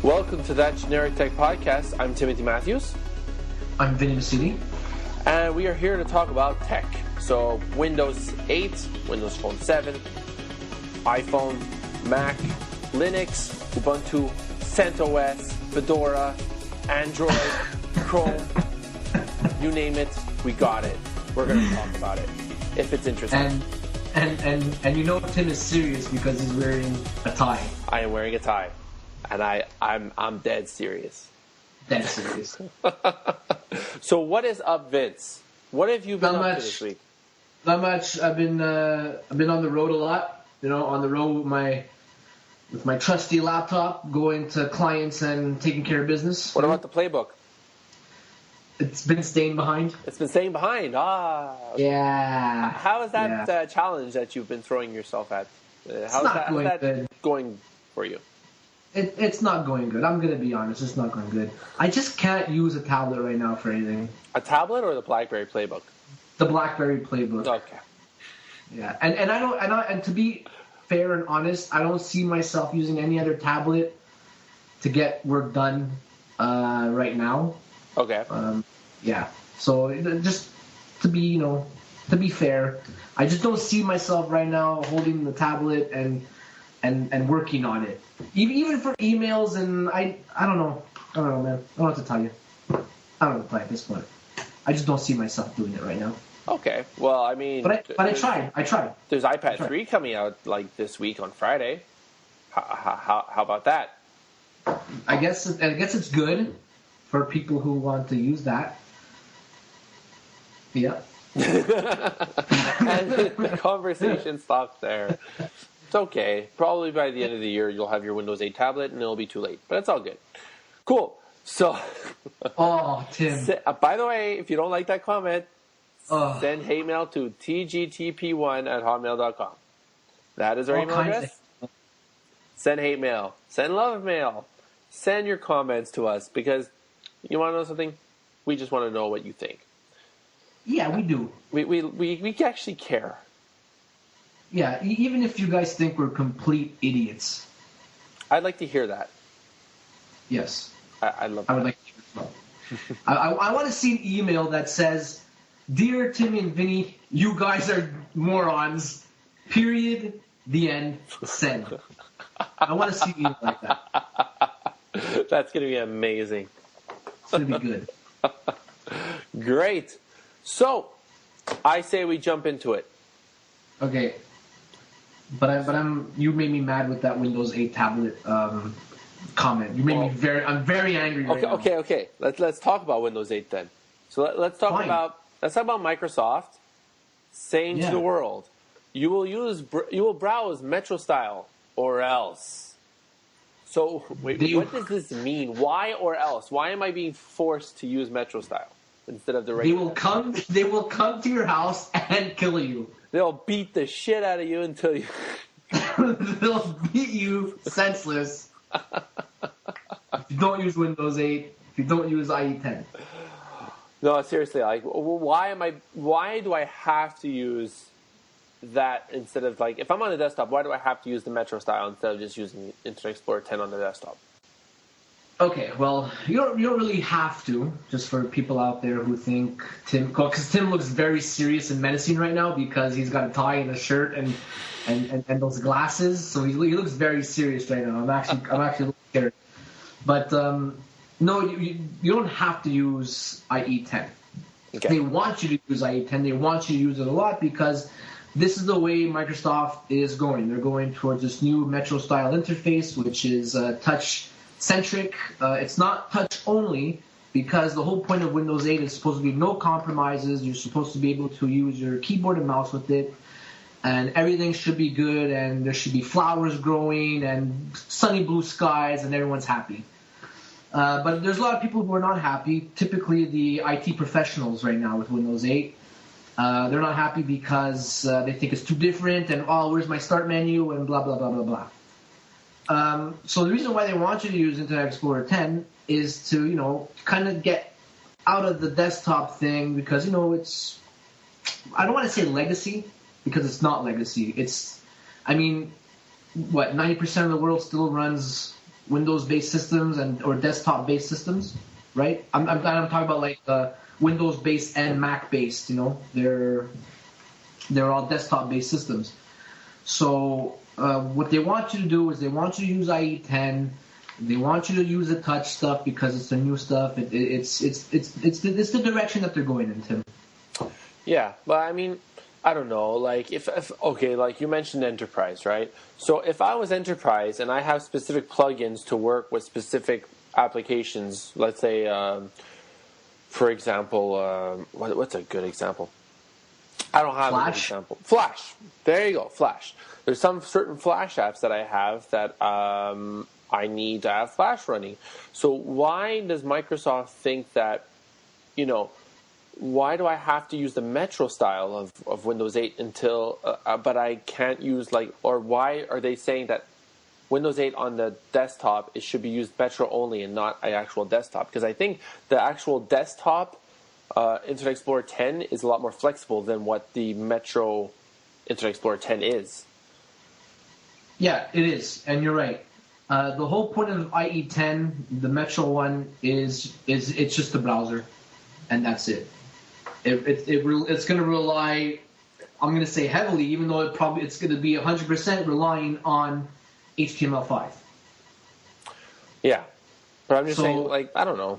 Welcome to That Generic Tech Podcast. I'm Timothy Matthews. I'm Vinny. And we are here to talk about tech. So Windows 8, Windows Phone 7, iPhone, Mac, Linux, Ubuntu, CentOS, Fedora, Android, Chrome, you name it, we got it. We're going to talk about it, if it's interesting. And you know Tim is serious because he's wearing a tie. I am wearing a tie. And I'm dead serious. Dead serious. So what is up, Vince? What have you been up to this week? Not much. I've been on the road a lot. You know, on the road with my trusty laptop, going to clients and taking care of business. What about the playbook? It's been staying behind. It's been staying behind. Yeah. How is that challenge that you've been throwing yourself at? How's that going for you? It's not going good. I'm going to be honest. It's not going good. I just can't use a tablet right now for anything. A tablet or the BlackBerry Playbook? The BlackBerry Playbook. Okay. Yeah, and to be fair and honest, I don't see myself using any other tablet to get work done right now. Okay. Yeah. So just to be fair, I just don't see myself right now holding the tablet and working on it. Even for emails, and I don't know, man. I don't know what to tell you. I don't know what to play at this point. I just don't see myself doing it right now. Okay. Well, I mean, but I tried. There's iPad 3 coming out like this week on Friday. How about that? I guess it's good for people who want to use that. Yeah. And the conversation stops there. It's okay. Probably by the end of the year, you'll have your Windows 8 tablet, and it'll be too late. But it's all good. Cool. So, Tim. By the way, if you don't like that comment, send hate mail to tgtp1@hotmail.com. That is our email address. Send hate mail. Send love mail. Send your comments to us because you want to know something? We just want to know what you think. Yeah, we do. We actually care. Yeah, even if you guys think we're complete idiots. I'd like to hear that. Yes. I love that. I would like to hear it as well. I want to see an email that says, "Dear Timmy and Vinny, you guys are morons. Period. The end. Send." I want to see an email like that. That's going to be amazing. It's going to be good. Great. So, I say we jump into it. Okay. But you made me mad with that Windows 8 tablet comment. You made me I'm very angry right now. Okay. Let's talk about Windows 8 then. So let's talk about Microsoft saying to the world, you will browse Metro style or else. So wait, what does this mean? Why or else? Why am I being forced to use Metro style instead of the regular? They will come to your house and kill you. They'll beat the shit out of you until you... They'll beat you senseless if you don't use Windows 8, if you don't use IE10. No, seriously, like, why do I have to use that instead of, like, if I'm on a desktop, why do I have to use the Metro style instead of just using Internet Explorer 10 on the desktop? Okay, well, you don't really have to, just for people out there who think because Tim looks very serious and menacing right now because he's got a tie and a shirt and those glasses, so he looks very serious right now. I'm actually scared. But no, you don't have to use IE10. Okay. They want you to use IE10. They want you to use it a lot because this is the way Microsoft is going. They're going towards this new Metro style interface, which is touch centric. It's not touch only because the whole point of Windows 8 is supposed to be no compromises. You're supposed to be able to use your keyboard and mouse with it, and everything should be good, and there should be flowers growing and sunny blue skies, and everyone's happy. But there's a lot of people who are not happy, typically the IT professionals right now with Windows 8. They're not happy because they think it's too different, and where's my start menu, and blah, blah, blah, blah, blah. So the reason why they want you to use Internet Explorer 10 is to, kind of get out of the desktop thing because, it's, I don't want to say legacy because it's not legacy. It's, 90% of the world still runs Windows-based systems or desktop-based systems, right? I'm talking about like Windows-based and Mac-based. They're all desktop-based systems. So what they want you to do is they want you to use IE 10. They want you to use the touch stuff because it's the new stuff. It's the direction that they're going in, Tim. Yeah, but I mean, I don't know. Like if okay, like you mentioned enterprise, right? So if I was enterprise and I have specific plugins to work with specific applications, let's say, for example, what's a good example? I don't have a good example. Flash. There you go, Flash. There's some certain Flash apps that I have that I need to have Flash running. So why does Microsoft think that, why do I have to use the Metro style of Windows 8 until, but I can't use or why are they saying that Windows 8 on the desktop, it should be used Metro only and not an actual desktop? Because I think the actual desktop Internet Explorer 10 is a lot more flexible than what the Metro Internet Explorer 10 is. Yeah, it is, and you're right. The whole point of IE 10, the Metro one, is it's just a browser, and that's it. It's going to rely, I'm going to say heavily, even though it's going to be 100% relying on HTML5. Yeah, but I'm just saying, I don't know.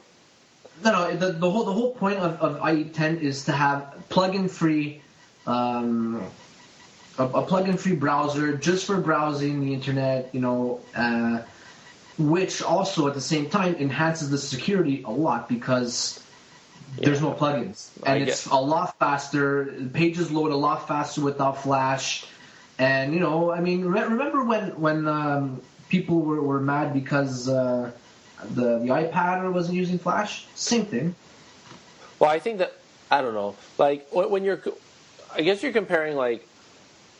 No, the whole point of IE 10 is to have plugin free, a plugin free browser just for browsing the internet, which also at the same time enhances the security a lot because there's no plugins, and it's a lot faster. Pages load a lot faster without Flash, and remember when people were mad because the iPad wasn't using Flash? Same thing. Well, I think that, I don't know, I guess you're comparing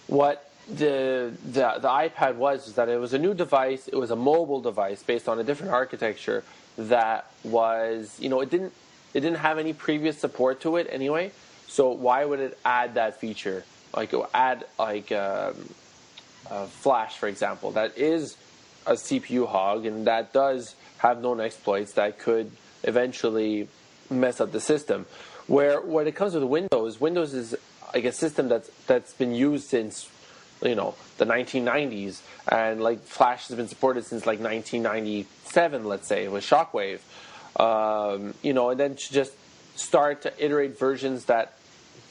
what the iPad was, is that it was a new device, it was a mobile device based on a different architecture that was, it didn't have any previous support to it anyway, so why would it add that feature? It would add Flash, for example, that is a CPU hog and that does have known exploits that could eventually mess up the system. Where when it comes to Windows is a system that's been used since the 1990s, and Flash has been supported since 1997, let's say, with Shockwave. And then to just start to iterate versions that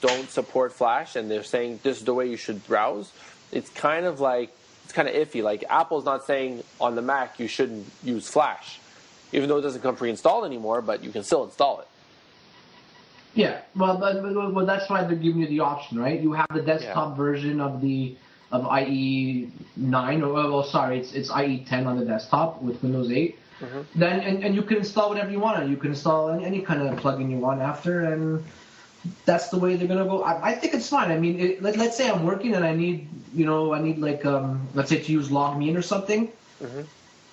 don't support Flash, and they're saying this is the way you should browse. It's kind of iffy. Apple's not saying on the Mac you shouldn't use Flash, even though it doesn't come pre-installed anymore, but you can still install it. Yeah, well, that's why they're giving you the option, right? You have the desktop version of IE 9, it's IE 10 on the desktop with Windows 8. Mm-hmm. Then and you can install whatever you want. You can install any kind of plugin you want after, and that's the way they're gonna go. I think it's fine. I mean, let's say I'm working and I need let's say to use LogMeIn or something. Mm-hmm.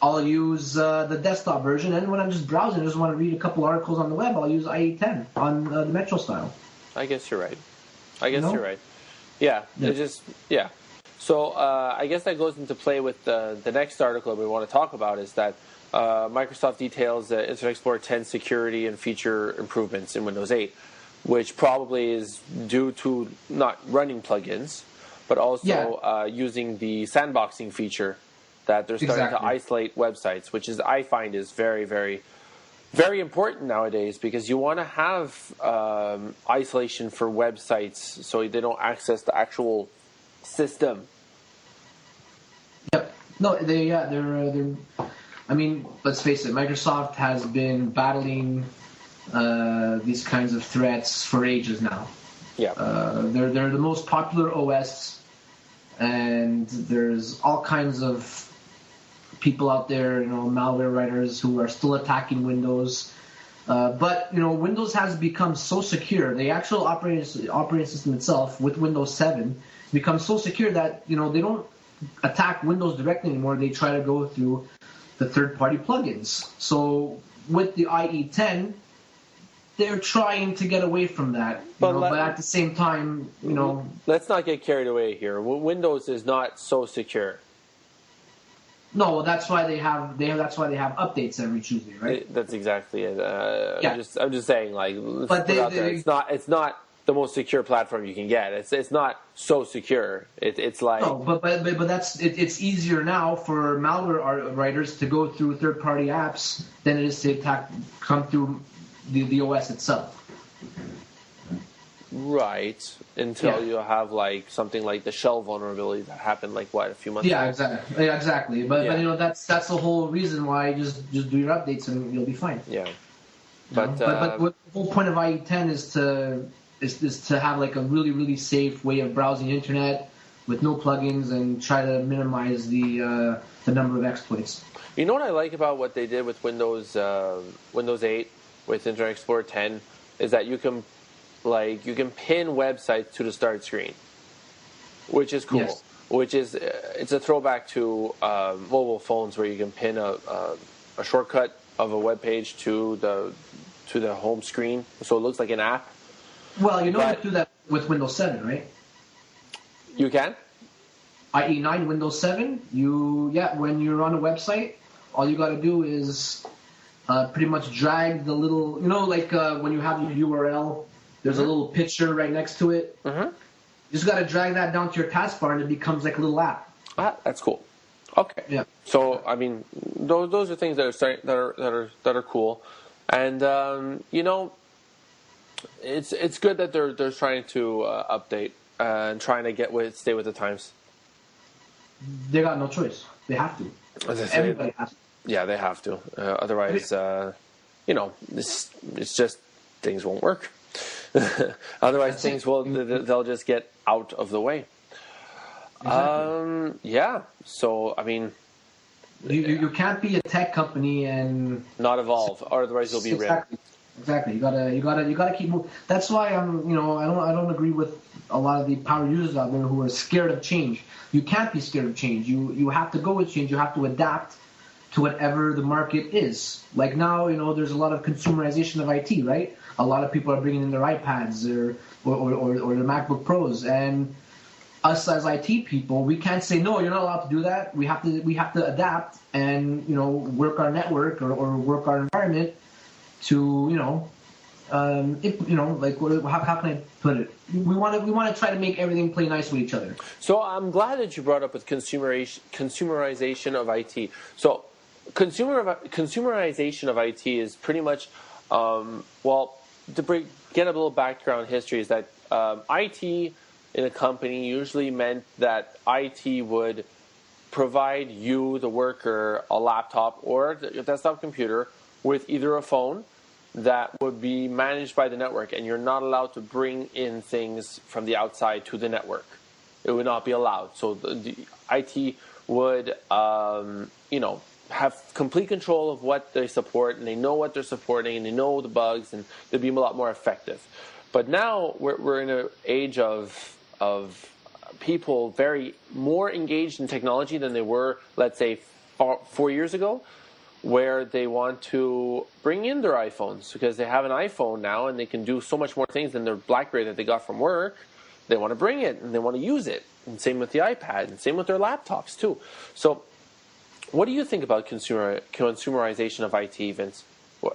I'll use the desktop version, and when I'm just browsing, I just want to read a couple articles on the web, I'll use IE 10 on the Metro style. I guess you're right. You're right. Yeah. So I guess that goes into play with the next article that we want to talk about, is that Microsoft details Internet Explorer 10 security and feature improvements in Windows 8, which probably is due to not running plugins, but also using the sandboxing feature that they're starting to isolate websites, which I find is very, very, very important nowadays, because you want to have isolation for websites so they don't access the actual system. Yep. No, they're. I mean, let's face it. Microsoft has been battling these kinds of threats for ages now. Yeah. They're the most popular OS, and there's all kinds of people out there, malware writers who are still attacking Windows. But Windows has become so secure. The actual operating system itself, with Windows 7, becomes so secure that they don't attack Windows directly anymore. They try to go through the third-party plugins. So with the IE 10, they're trying to get away from that. But at the same time, Let's not get carried away here. Windows is not so secure. No, well, that's why they have updates every Tuesday, right? That's exactly it. Yeah. I'm just saying, like, let's But put it out there. It's not the most secure platform you can get. It's not so secure. It's like no, but it's easier now for malware writers to go through third-party apps than it is to come through the OS itself. right until you have like something like the shell vulnerability that happened like a few months ago. Exactly. But you know that's the whole reason why just do your updates and you'll be fine. Yeah. But the whole point of IE10 is to have like a really, really safe way of browsing the internet with no plugins and try to minimize the number of exploits. You know what I like about what they did with Windows 8 with Internet Explorer 10 is that you can pin websites to the start screen, which is cool. Yes. Which is it's a throwback to mobile phones where you can pin a shortcut of a web page to the home screen, so it looks like an app. Well, you can do that with Windows 7, right? You can? IE9, Windows 7, when you're on a website, all you got to do is pretty much drag the little, when you have your URL, there's a little picture right next to it. Mm-hmm. You just got to drag that down to your taskbar, and it becomes like a little app. Ah, that's cool. Okay. Yeah. So I mean, those are things that are cool, and it's good that they're trying to update and trying to stay with the times. They got no choice. They have to. Everybody has to. Yeah, they have to. Otherwise, it's just things won't work. Otherwise, they'll just get out of the way. Exactly. Yeah. So I mean, you can't be a tech company and not evolve, or otherwise you'll be exactly. Exactly. You gotta keep moving. That's why I don't agree with a lot of the power users out there who are scared of change. You can't be scared of change. You have to go with change. You have to adapt to whatever the market is. Like now, there's a lot of consumerization of IT, right? A lot of people are bringing in their iPads or their MacBook Pros, and us as IT people, we can't say no. You're not allowed to do that. We have to adapt and work our network or work our environment to how can I put it? We want to try to make everything play nice with each other. So I'm glad that you brought up with consumerization of IT. So consumerization of IT is pretty much get a little background history is that IT in a company usually meant that IT would provide you, the worker, a laptop or a desktop computer with either a phone that would be managed by the network, and you're not allowed to bring in things from the outside to the network. It would not be allowed. So the IT would, have complete control of what they support, and they know what they're supporting, and they know the bugs, and they'd be a lot more effective. But now we're in an age of people very more engaged in technology than they were, let's say, 4 years ago, where they want to bring in their iPhones because they have an iPhone now and they can do so much more things than their BlackBerry that they got from work. They want to bring it and they want to use it. And same with the iPad and same with their laptops too. So what do you think about consumerization of IT, Vince?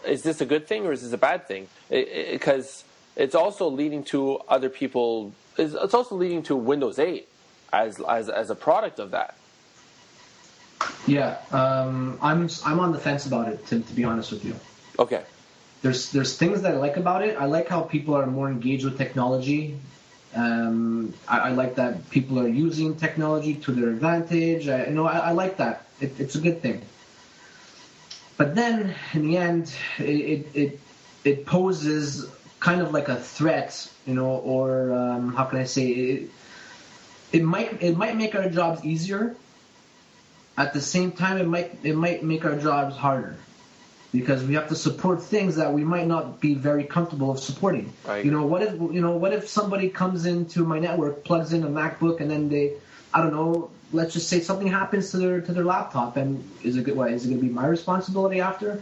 Is this a good thing or is this a bad thing? Because it's also leading to other people. It's also leading to Windows 8 as a product of that. Yeah, I'm on the fence about it, to be honest with you. Okay. There's things that I like about it. I like how people are more engaged with technology. I like that people are using technology to their advantage. I like that. It's a good thing. But then, in the end, it poses kind of like a threat, or how can I say it might make our jobs easier. At the same time, it might make our jobs harder because we have to support things that we might not be very comfortable of supporting. Right. What if somebody comes into my network, plugs in a MacBook, and then let's just say something happens to their laptop, and is it going to be my responsibility after?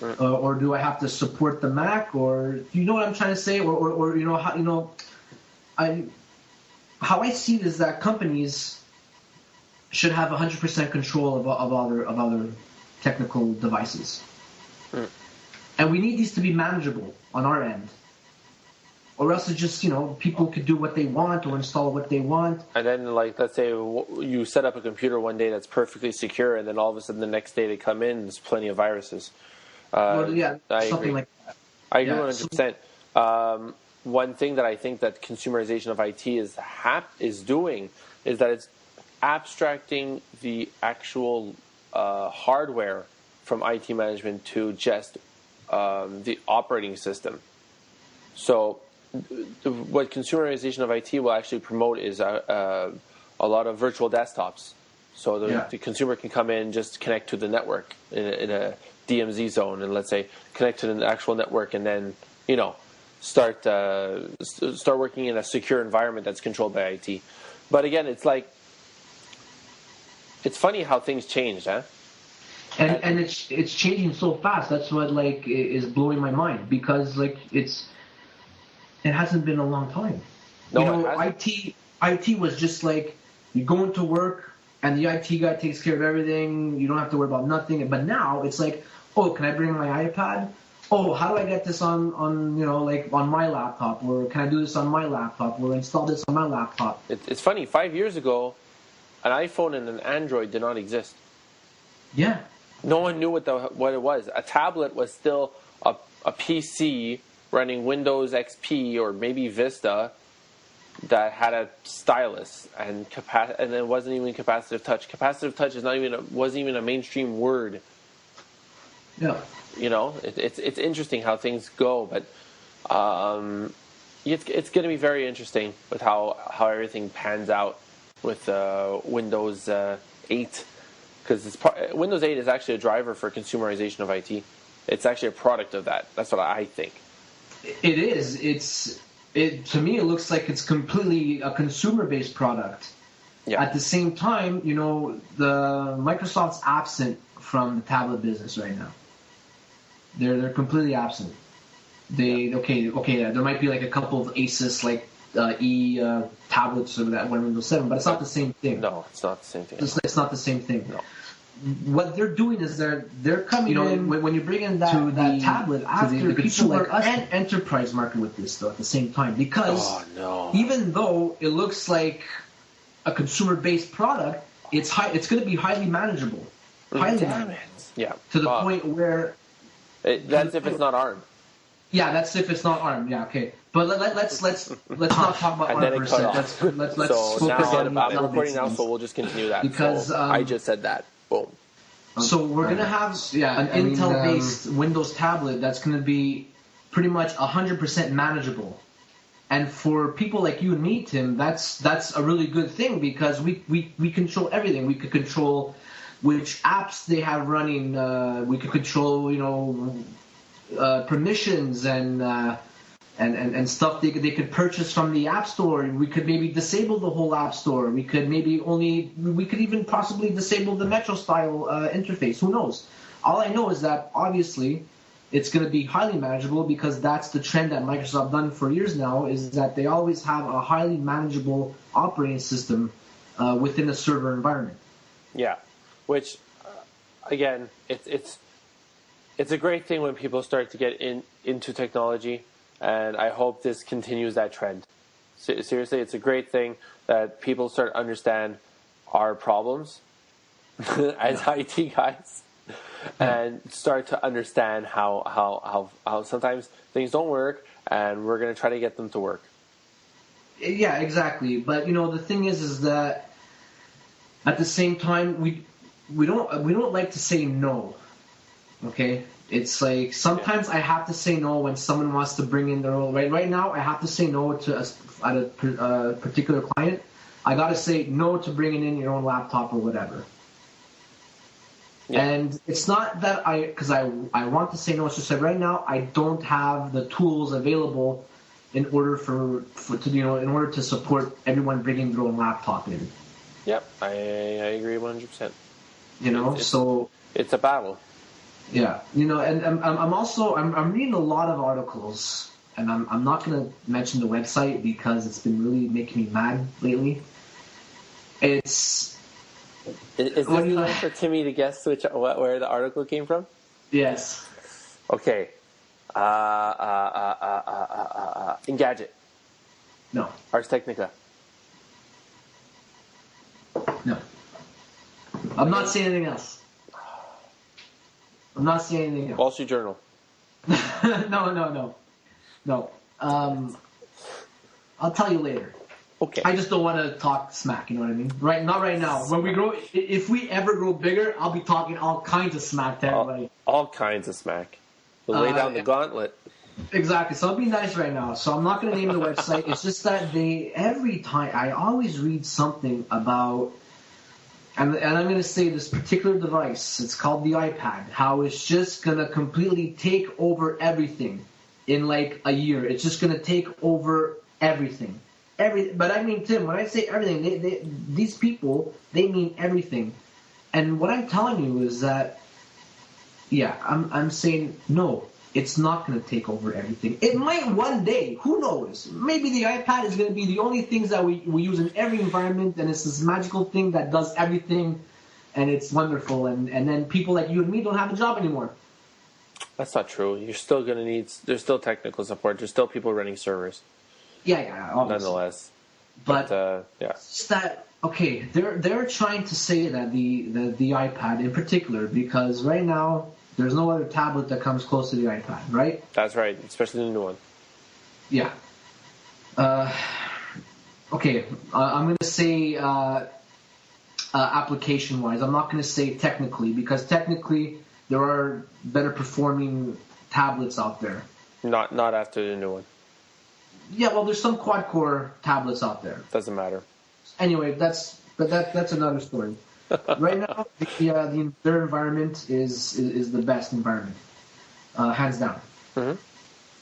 Right. Or do I have to support the Mac? Or you know what I'm trying to say? How I see it is that companies should have 100% control of other technical devices. And we need these to be manageable on our end. Or else it's just, people could do what they want or install what they want. And then, like, let's say you set up a computer one day that's perfectly secure, and then all of a sudden the next day they come in, there's plenty of viruses. Something agree. like that. I agree 100%. One thing that I think that consumerization of IT is doing is that it's abstracting the actual hardware from IT management to just the operating system. So what consumerization of IT will actually promote is a lot of virtual desktops. So the consumer can come in, just connect to the network in a DMZ zone, and let's say connect to the actual network, and then start working in a secure environment that's controlled by IT. But again, it's funny how things changed, huh? And it's changing so fast. That's what is blowing my mind, because it hasn't been a long time. No, IT was just you go into work and the IT guy takes care of everything. You don't have to worry about nothing. But now it's oh, can I bring my iPad? Oh, how do I get this on my laptop? Or can I do this on my laptop? Or install this on my laptop? It's funny. 5 years ago, an iPhone and an Android did not exist. Yeah. No one knew what it was. A tablet was still a PC running Windows XP or maybe Vista that had a stylus and it wasn't even capacitive touch. Capacitive touch wasn't even a mainstream word. Yeah. It's interesting how things go, but it's going to be very interesting with how everything pans out with Windows 8, because Windows 8 is actually a driver for consumerization of IT. It's actually a product of that. That's what I think. It is. To me, it looks like it's completely a consumer-based product. Yeah. At the same time, the Microsoft's absent from the tablet business right now. They're completely absent. There might be a couple of Asus tablets or that one Windows 7, but it's not the same thing. No, it's not the same thing. It's not the same thing. No. What they're doing is they're coming in when you bring in that tablet after the people like us and enterprise market with this though at the same time, because even though it looks like a consumer-based product, it's going to be highly manageable. Yeah. To the point where that's if it's not ARM. Yeah, that's if it's not ARM. Yeah, okay. But let's not talk about ARM for a second. Let's focus on I'm recording now, so we'll just continue that. Because I just said that. Boom. So we're going to have an Intel-based Windows tablet that's going to be pretty much 100% manageable. And for people like you and me, Tim, that's a really good thing, because we control everything. We could control which apps they have running. We could control, permissions and stuff they could purchase from the App Store. We could maybe disable the whole App Store. We could even possibly disable the Metro style interface. Who knows? All I know is that obviously it's going to be highly manageable, because that's the trend that Microsoft done for years now, is that they always have a highly manageable operating system within a server environment. Yeah, which again, it's a great thing when people start to get into technology. And I hope this continues that trend. Seriously, it's a great thing that people start to understand our problems as IT guys, and start to understand how sometimes things don't work, and we're going to try to get them to work. Yeah, exactly. But the thing is that at the same time we don't like to say no. Okay. It's sometimes I have to say no when someone wants to bring in their own. Right now, I have to say no to a particular client. I got to say no to bringing in your own laptop or whatever. Yeah. And it's not that because I want to say no. It's just that right now I don't have the tools available in order in order to support everyone bringing their own laptop in. Yep, I agree 100%. So it's a battle. Yeah, and I'm reading a lot of articles, and I'm not going to mention the website because it's been really making me mad lately. It's Is What do this you time like? for Timmy to guess where the article came from? Yes. Okay. Engadget. No. Ars Technica. No. I'm not saying anything else. I'm not saying anything else. Wall Street Journal. No. I'll tell you later. Okay. I just don't want to talk smack, you know what I mean? Not right now. When we grow, if we ever grow bigger, I'll be talking all kinds of smack to everybody. All kinds of smack. We'll lay down the gauntlet. Exactly. So I'll be nice right now. So I'm not going to name the website. It's just that every time, I always read something about, and I'm going to say this particular device, it's called the iPad, how it's just going to completely take over everything in like a year. It's just going to take over everything. But I mean, Tim, when I say everything, these people, they mean everything. And what I'm telling you is that, yeah, I'm saying no. It's not going to take over everything. It might one day. Who knows? Maybe the iPad is going to be the only things that we use in every environment, and it's this magical thing that does everything, and it's wonderful. And then people like you and me don't have a job anymore. That's not true. You're still going to need... There's still technical support. There's still people running servers. Yeah, obviously. Nonetheless. But yeah. It's that, okay, they're trying to say that the iPad in particular, because right now... There's no other tablet that comes close to the iPad, right? That's right, especially the new one. Yeah. Okay, I'm going to say application-wise. I'm not going to say technically, because technically there are better performing tablets out there. Not after the new one. Yeah, well, there's some quad-core tablets out there. Doesn't matter. Anyway, that's another story. Right now, their environment is the best environment, hands down. Mm-hmm.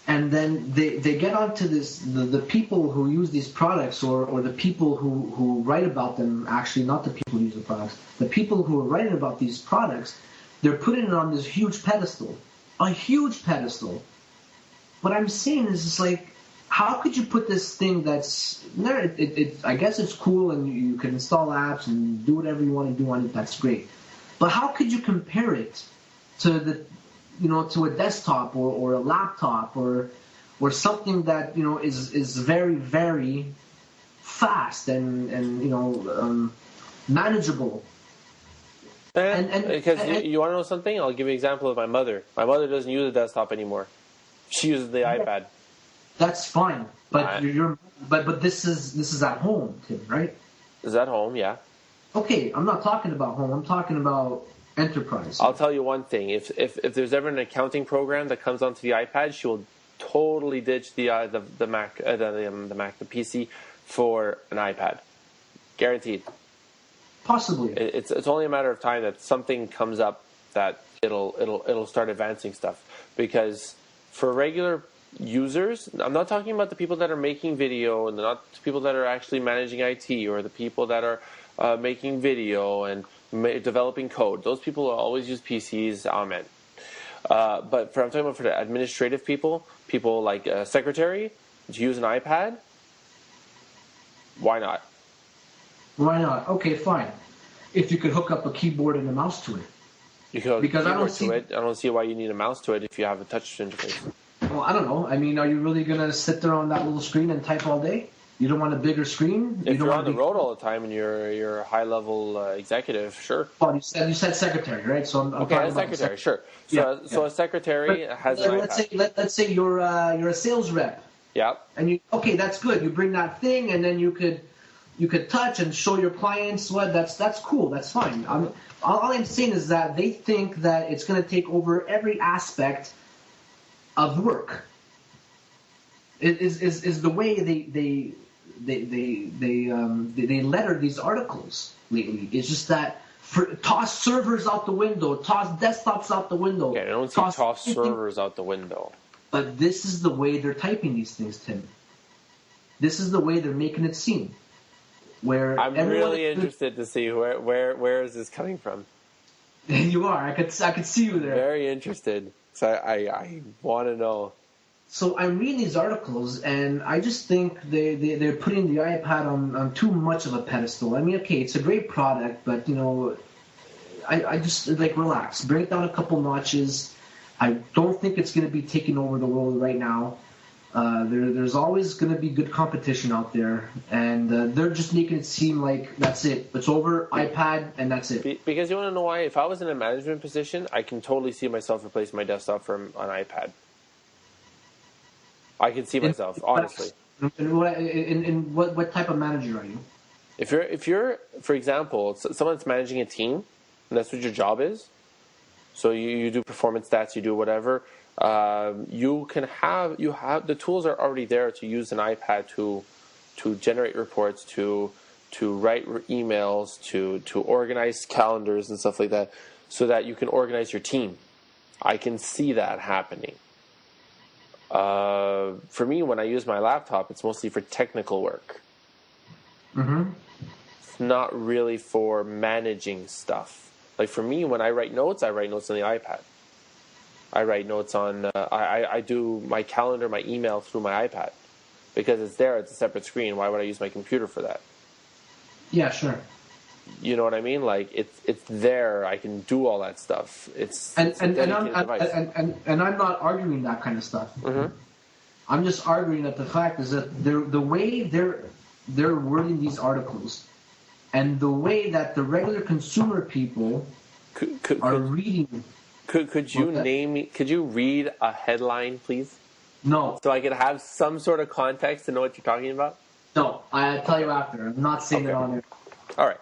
And then they get onto this, the people who use these products, or the people who write about them, actually not the people who use the products, the people who are writing about these products, they're putting it on this huge pedestal. A huge pedestal. What I'm saying is, it's like, how could you put this thing that's... I guess it's cool and you can install apps and do whatever you want to do on it. That's great. But how could you compare it to to a desktop or a laptop or something that is very, very fast and manageable? Because you want to know something? I'll give you an example of my mother. My mother doesn't use a desktop anymore. She uses the iPad. That's fine, but but this is at home, Tim, right? Is at home, yeah. Okay, I'm not talking about home. I'm talking about enterprise. I'll tell you one thing: if there's ever an accounting program that comes onto the iPad, she will totally ditch the Mac, the PC for an iPad, guaranteed. Possibly. It's only a matter of time that something comes up that it'll start advancing stuff, because for regular users, I'm not talking about the people that are making video and not the people that are actually managing IT or the people that are making video and developing code. Those people will always use PCs, amen. But I'm talking about for the administrative people like a secretary, to use an iPad, why not? Why not? Okay, fine. If you could hook up a keyboard and a mouse to it. You could hook because a keyboard to it. I don't see why you need a mouse to it if you have a touch interface. Well, I don't know. I mean, are you really going to sit there on that little screen and type all day? You don't want a bigger screen? If you're on the road all the time and you're a high-level executive, sure. Well, you said secretary, right? So I'm okay, a secretary, sure. So a secretary has an iPad. Let's say you're a sales rep. Yeah. And that's good. You bring that thing, and then you could touch and show your clients what. That's cool. That's fine. All I'm saying is that they think that it's going to take over every aspect of work. It is the way they letter these articles lately. It's just that toss servers out the window, toss desktops out the window. Yeah, I don't see toss servers out the window. But this is the way they're typing these things, Tim. This is the way they're making it seem. Where I'm really interested to see where is this coming from. You are. I could see you there. Very interested. So I want to know. So I'm reading these articles, and I just think they're putting the iPad on too much of a pedestal. I mean, okay, it's a great product, but I just like relax, bring it down a couple notches. I don't think it's going to be taking over the world right now. There's always going to be good competition out there, and they're just making it seem like that's it. It's over, iPad, and that's it. Because you want to know why? If I was in a management position, I can totally see myself replacing my desktop from an iPad. I can see myself, honestly. In what type of manager are you? If you're, for example, someone that's managing a team, and that's what your job is, so you do performance stats, you do whatever, you have the tools are already there to use an iPad to generate reports, to write emails, to organize calendars and stuff like that, so that you can organize your team. I can see that happening. For me, when I use my laptop, it's mostly for technical work. Mm-hmm. It's not really for managing stuff. Like for me, when I write notes on the iPad. I write notes on, I do my calendar, my email through my iPad. Because it's there, it's a separate screen. Why would I use my computer for that? Yeah, sure. You know what I mean? Like it's there. I can do all that stuff. And I'm not arguing that kind of stuff. Mm-hmm. I'm just arguing that the fact is that the way they're wording these articles, and the way that the regular consumer people are reading. Could you read a headline, please? No. So I could have some sort of context to know what you're talking about? No, I'll tell you after. I'm not saying it on there. All right.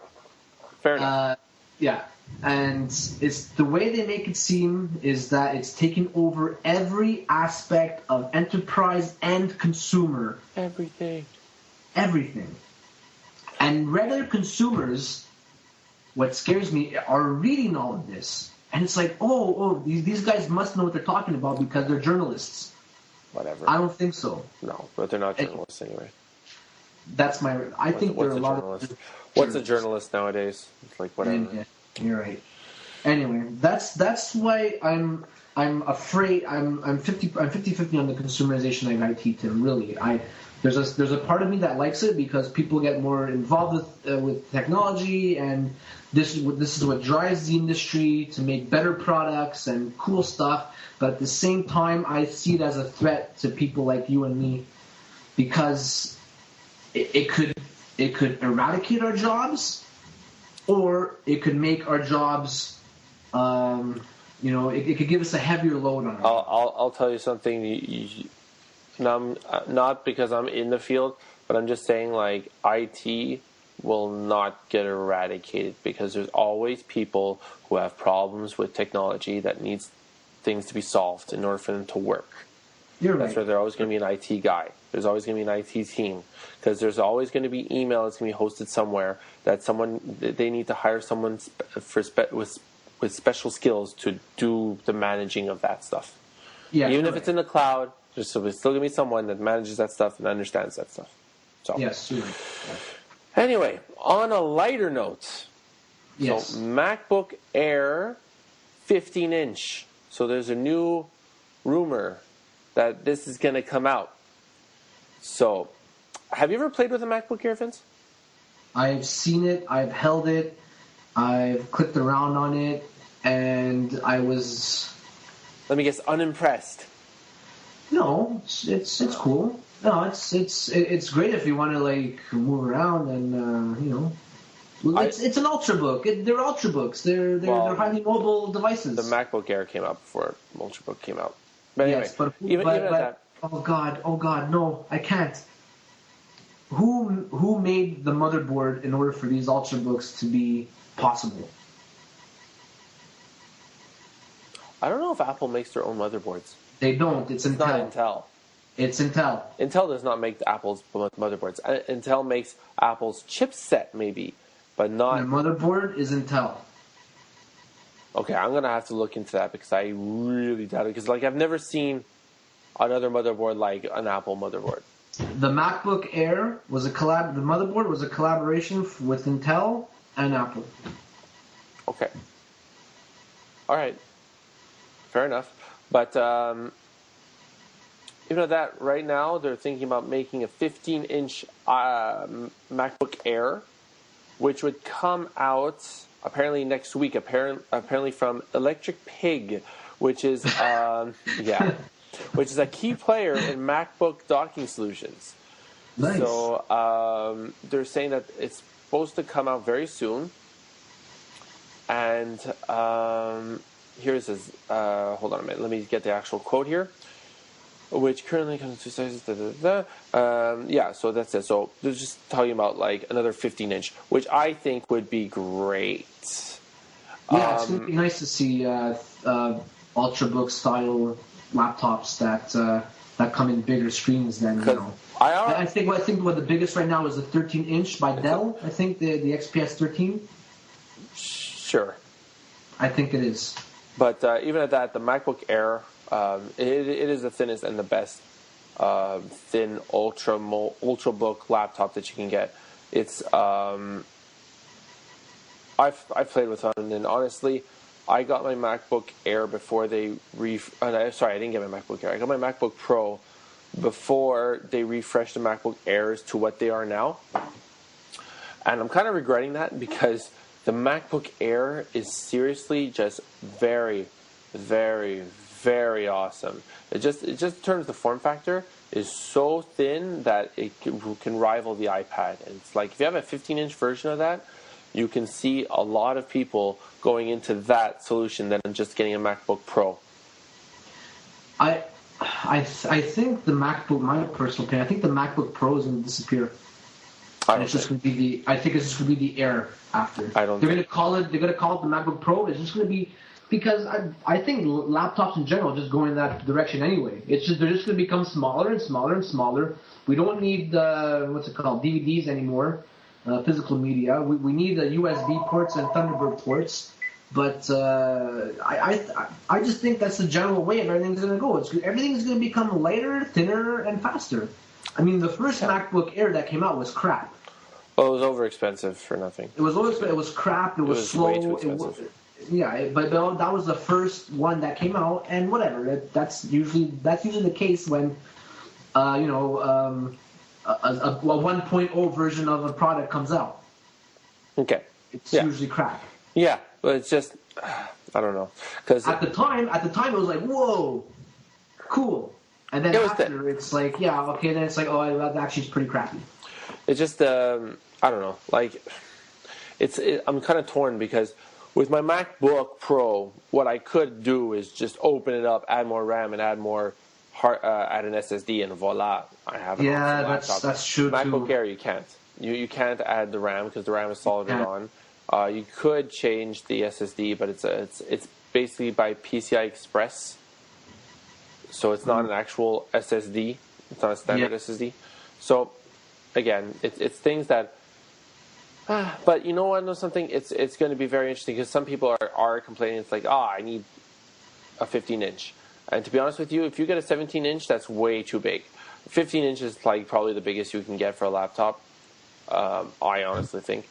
Fair enough. Yeah, and it's the way they make it seem is that it's taking over every aspect of enterprise and consumer. Everything. And regular consumers, what scares me, are reading all of this. And it's like, these guys must know what they're talking about because they're journalists. Whatever. I don't think so. No, but they're not journalists anyway. That's my. I think there are a lot of. What's a journalist nowadays? It's like whatever. Yeah, you're right. Anyway, that's why I'm afraid I'm 50-50 on the consumerization of IT, Tim. Really, there's a part of me that likes it because people get more involved with technology, and this is what drives the industry to make better products and cool stuff. But at the same time, I see it as a threat to people like you and me because it could eradicate our jobs, or it could make our jobs, it could give us a heavier load on it. I'll tell you something. Not because I'm in the field, but I'm just saying, like, IT will not get eradicated because there's always people who have problems with technology that needs things to be solved in order for them to work. You're right. That's why there's always going to be an IT guy. There's always going to be an IT team because there's always going to be email that's going to be hosted somewhere that they need to hire someone with special skills to do the managing of that stuff. Yeah, even if it's in the cloud, there's still going to be someone that manages that stuff and understands that stuff. So yes. Yeah. Anyway, on a lighter note, yes. So MacBook Air 15-inch. So there's a new rumor that this is going to come out. So, have you ever played with a MacBook Air, Vince? I've seen it. I've held it. I've clicked around on it, and I was. Let me guess, unimpressed. No, it's cool. No, it's great if you want to like move around and It's an Ultrabook. They're Ultrabooks. They're highly mobile devices. The MacBook Air came out before Ultrabook came out. But anyway, yes, but even at that. Oh God, no, I can't. Who made the motherboard in order for these Ultrabooks to be possible? I don't know if Apple makes their own motherboards. They don't. It's Intel. Not Intel. It's Intel. Intel does not make Apple's motherboards. Intel makes Apple's chipset, maybe, but not. The motherboard is Intel. Okay, I'm gonna have to look into that because I really doubt it. Because I've never seen another motherboard like an Apple motherboard. The MacBook Air was the motherboard was a collaboration with Intel and Apple. Okay. All right. Fair enough. But even at that, right now they're thinking about making a 15-inch MacBook Air, which would come out apparently next week. Apparently from Electric Pig, which is which is a key player in MacBook docking solutions. Nice. So they're saying that it's supposed to come out very soon. And here it says, hold on a minute, let me get the actual quote here. Which currently comes in two sizes. Yeah, so that's it. So they're just talking about like another 15-inch, which I think would be great. Yeah, it's going to be nice to see Ultrabook style laptops that come in bigger screens than, you know. I think what the biggest right now is the 13-inch by Dell. I think the XPS 13. Sure. I think it is. But even at that, the MacBook Air, it is the thinnest and the best thin Ultrabook laptop that you can get. It's I've played with them, and honestly, I got my MacBook Air before they sorry, I didn't get my MacBook Air. I got my MacBook Pro before they refreshed the MacBook Airs to what they are now. And I'm kind of regretting that because the MacBook Air is seriously just very, very, very awesome. It just in terms of the form factor is so thin that it can rival the iPad. And it's like if you have a 15-inch version of that, you can see a lot of people going into that solution than just getting a MacBook Pro. I think the MacBook, my personal opinion, I think the MacBook Pro is going to disappear. And it's just going to be I think it's just going to be the Air after. They're going to call it the MacBook Pro. It's just going to be because I think laptops in general just go in that direction anyway. They're just going to become smaller and smaller and smaller. We don't need DVDs anymore, physical media. We need USB ports and Thunderbird ports. But I just think that's the general way everything's going to go. Everything's going to become lighter, thinner, and faster. I mean, the first MacBook Air that came out was crap. Well, it was overexpensive for nothing. It was overexpensive. It was crap. It was slow. Way too expensive. But that was the first one that came out, and whatever. That's usually the case when, a 1.0 version of a product comes out. Okay. It's usually crap. Yeah, but it's just I don't know because at the time it was like whoa, cool, and then after it's like then it's like that actually is pretty crappy. It's just I don't know, like I'm kind of torn because with my MacBook Pro, what I could do is just open it up, add more RAM, and add more add an SSD, and voila, I have an awesome laptop. That's true. MacBook too. Air, you can't. You can't add the RAM because the RAM is soldered on. You could change the SSD, but it's basically by PCI Express, so it's not an actual SSD. It's not a standard SSD. So again, it's things that. But you know what? Know something? It's going to be very interesting because some people are complaining. It's like, I need a 15-inch, and to be honest with you, if you get a 17-inch, that's way too big. 15 inches is like probably the biggest you can get for a laptop. I honestly think.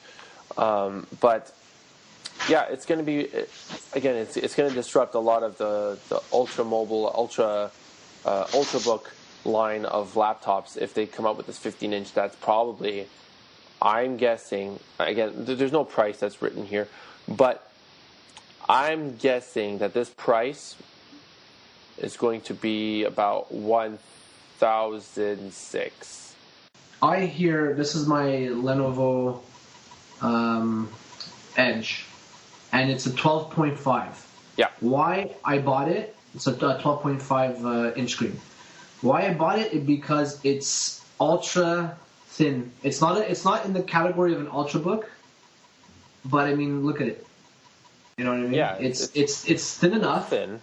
But yeah, it's going to be again. It's going to disrupt a lot of the ultra mobile, ultrabook line of laptops if they come up with this 15-inch. That's probably, I'm guessing. Again, there's no price that's written here, but I'm guessing that this price is going to be about $1,006. I hear this is my Lenovo Edge, and it's a 12.5. Yeah. Why I bought it? It's a 12.5 inch screen. Why I bought it is because it's ultra thin. It's not in the category of an ultrabook, but I mean, look at it. You know what I mean? Yeah. It's thin enough. Thin.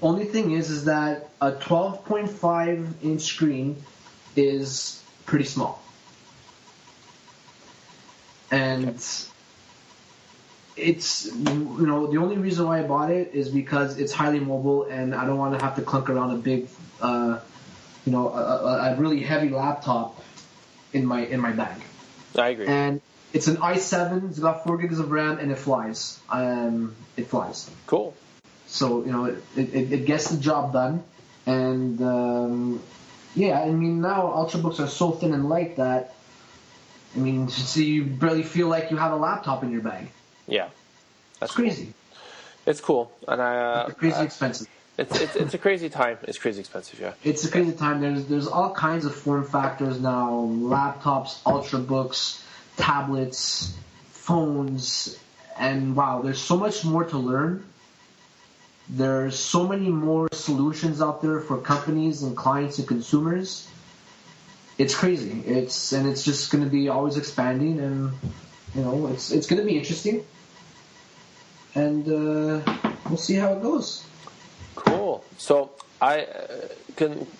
Only thing is that a 12.5 inch screen is pretty small. And it's, the only reason why I bought it is because it's highly mobile and I don't want to have to clunk around a big, a really heavy laptop in my bag. I agree. And it's an i7, it's got 4 gigs of RAM, and it flies. It flies. Cool. So, it gets the job done. And yeah, I mean, now Ultrabooks are so thin and light that, I mean, so you barely feel like you have a laptop in your bag. Yeah, that's crazy. Cool. It's cool, and it's crazy expensive. It's a crazy time. It's crazy expensive, yeah. It's a crazy time. There's all kinds of form factors now: laptops, Ultrabooks, tablets, phones, and wow, there's so much more to learn. There's so many more solutions out there for companies and clients and consumers. It's crazy. It's just going to be always expanding, and it's going to be interesting. And we'll see how it goes. Cool. So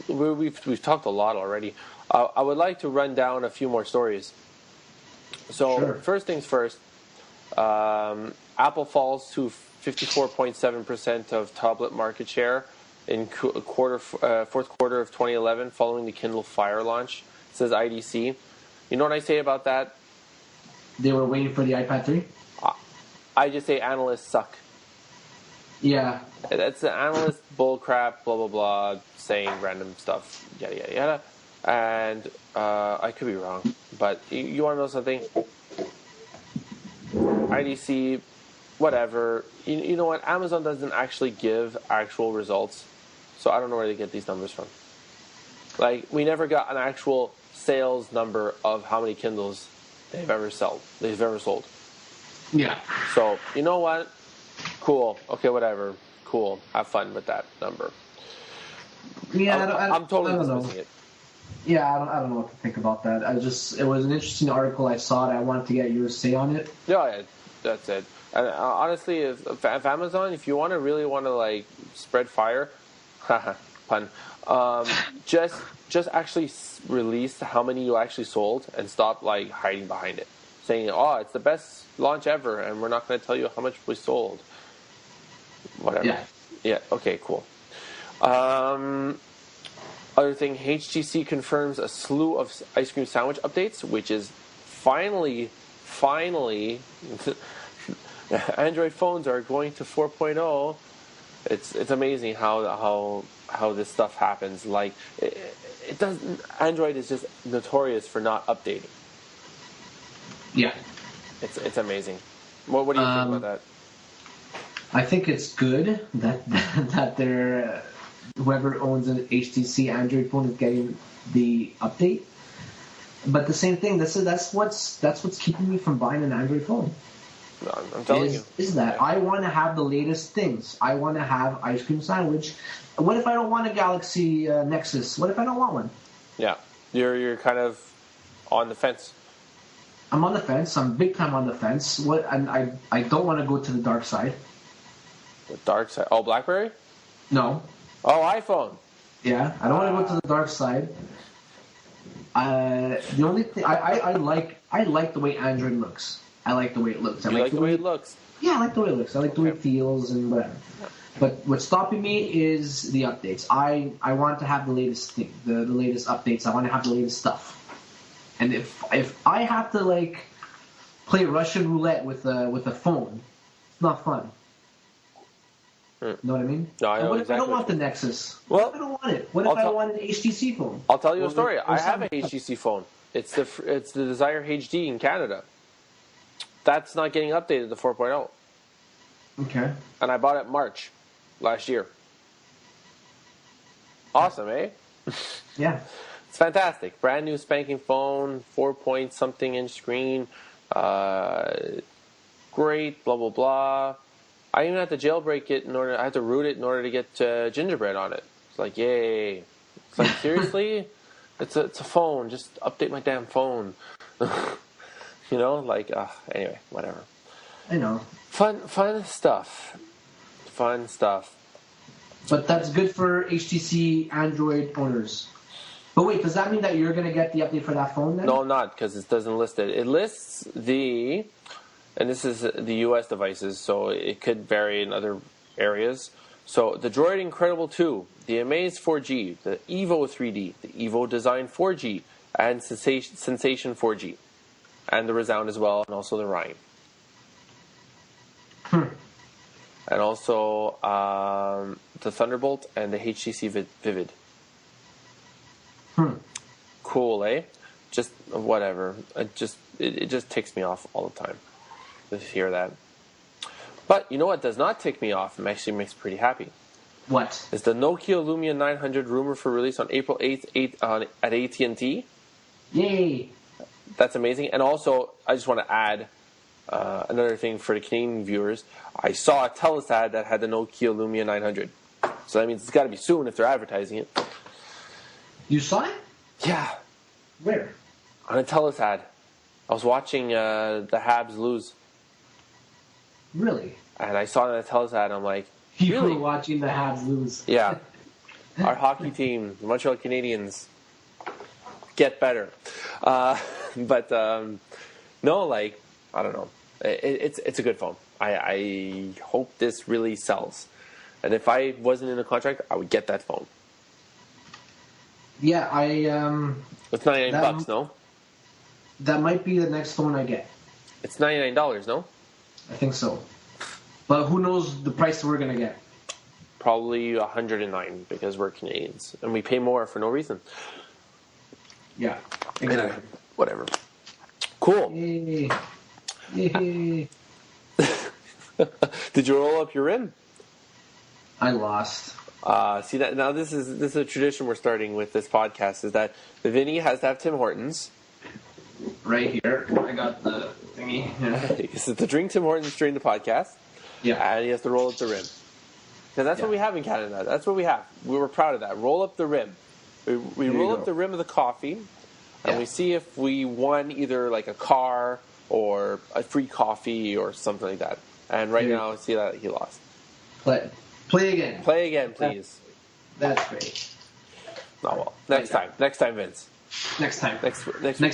we've talked a lot already. I would like to run down a few more stories. So sure. First things first. Apple falls to 54.7% of tablet market share in fourth quarter of 2011, following the Kindle Fire launch, says IDC. You know what I say about that? They were waiting for the iPad 3? I just say analysts suck. Yeah. That's the analyst bullcrap, blah, blah, blah, saying random stuff, yada, yada, yada. And I could be wrong, but you want to know something? IDC, whatever. You know what? Amazon doesn't actually give actual results, so I don't know where they get these numbers from. Like, we never got an actual sales number of how many Kindles they've ever sold. Yeah. So, you know what? Cool. Okay, whatever. Cool. Have fun with that number. Yeah, I'm totally dismissing it. Yeah, I don't know what to think about that. It was an interesting article. I saw it. I wanted to get your say on it. Yeah, that's it. And honestly, if Amazon, if you really want to like spread fire, pun, just actually release how many you actually sold and stop like hiding behind it, saying, "Oh, it's the best launch ever," and we're not going to tell you how much we sold. Whatever. Yeah. Yeah. Okay. Cool. Other thing, HTC confirms a slew of ice cream sandwich updates, which is finally, Android phones are going to 4.0. It's amazing how this stuff happens. Like it doesn't. Android is just notorious for not updating. Yeah. It's amazing. What do you think about that? I think it's good that they're whoever owns an HTC Android phone is getting the update. But the same thing, that's what's keeping me from buying an Android phone. I'm telling you. Is that I want to have the latest things. I want to have ice cream sandwich. What if I don't want a Galaxy Nexus? What if I don't want one? Yeah, you're kind of on the fence. I'm on the fence. I'm big time on the fence. And I don't want to go to the dark side. The dark side? Oh, BlackBerry? No. Oh, iPhone. Yeah, I don't want to go to the dark side. The only thing I like the way Android looks. I like the way it looks. You like the way it looks? Yeah, I like the way it looks. I like the way it feels and whatever. But what's stopping me is the updates. I want to have the latest thing, the latest updates. I want to have the latest stuff. And if I have to like play Russian roulette with a phone, it's not fun. Know what I mean? No, I know what exactly. If I don't want the Nexus? Well, what if I don't want it? What if I want an HTC phone? I'll tell you a story. I have a HTC phone. It's the Desire HD in Canada. That's not getting updated to 4.0. Okay. And I bought it March last year. Awesome, eh? Yeah. It's fantastic. Brand new spanking phone, 4-point-something inch screen. Great, blah, blah, blah. I even had to jailbreak it I had to root it in order to get Gingerbread on it. It's like, yay. It's like, seriously? It's a phone. Just update my damn phone. You know, like, anyway, whatever. I know. Fun stuff. Fun stuff. But that's good for HTC Android owners. But wait, does that mean that you're going to get the update for that phone then? No, I'm not, because it doesn't list it. It lists and this is the US devices, so it could vary in other areas. So the Droid Incredible 2, the Amaze 4G, the Evo 3D, the Evo Design 4G, and Sensation 4G. And the Resound as well, and also the Rhyme. and also the Thunderbolt and the HTC Vivid. Cool, eh? Just whatever. It just ticks me off all the time to hear that. But you know what does not tick me off and actually makes me pretty happy? What? Is the Nokia Lumia 900 rumor for release on April 8th at AT&T. Yay! That's amazing. And also, I just want to add another thing for the Canadian viewers. I saw a TELUS ad that had the Nokia Lumia 900. So that means it's got to be soon if they're advertising it. You saw it? Yeah. Where? On a TELUS ad. I was watching the Habs lose. Really? And I saw it on a TELUS ad, and I'm like, You really? were watching the Habs lose. Yeah. Our hockey team, the Montreal Canadiens, get better. But no, like, I don't know. It's a good phone. I hope this really sells. And if I wasn't in a contract, I would get that phone. Yeah, It's $99, no? That might be the next phone I get. It's $99, no? I think so. But who knows the price we're going to get. Probably $109 because we're Canadians. And we pay more for no reason. Yeah, exactly. Whatever. Cool. Yay. Yay. Did you roll up your rim? I lost. See that now. This is a tradition we're starting with this podcast. Is that the Vinny has to have Tim Hortons right here? I got the thingy. Yeah. He has to drink Tim Hortons during the podcast. Yeah. And he has to roll up the rim. Because that's what we have in Canada. That's what we have. We were proud of that. Roll up the rim. We roll up the rim of the coffee, and we see if we won either like a car or a free coffee or something like that. And right now, I see that he lost. Play again. Play again, please. That's great. Oh well. Next time. Next time, Vince. Next time. Next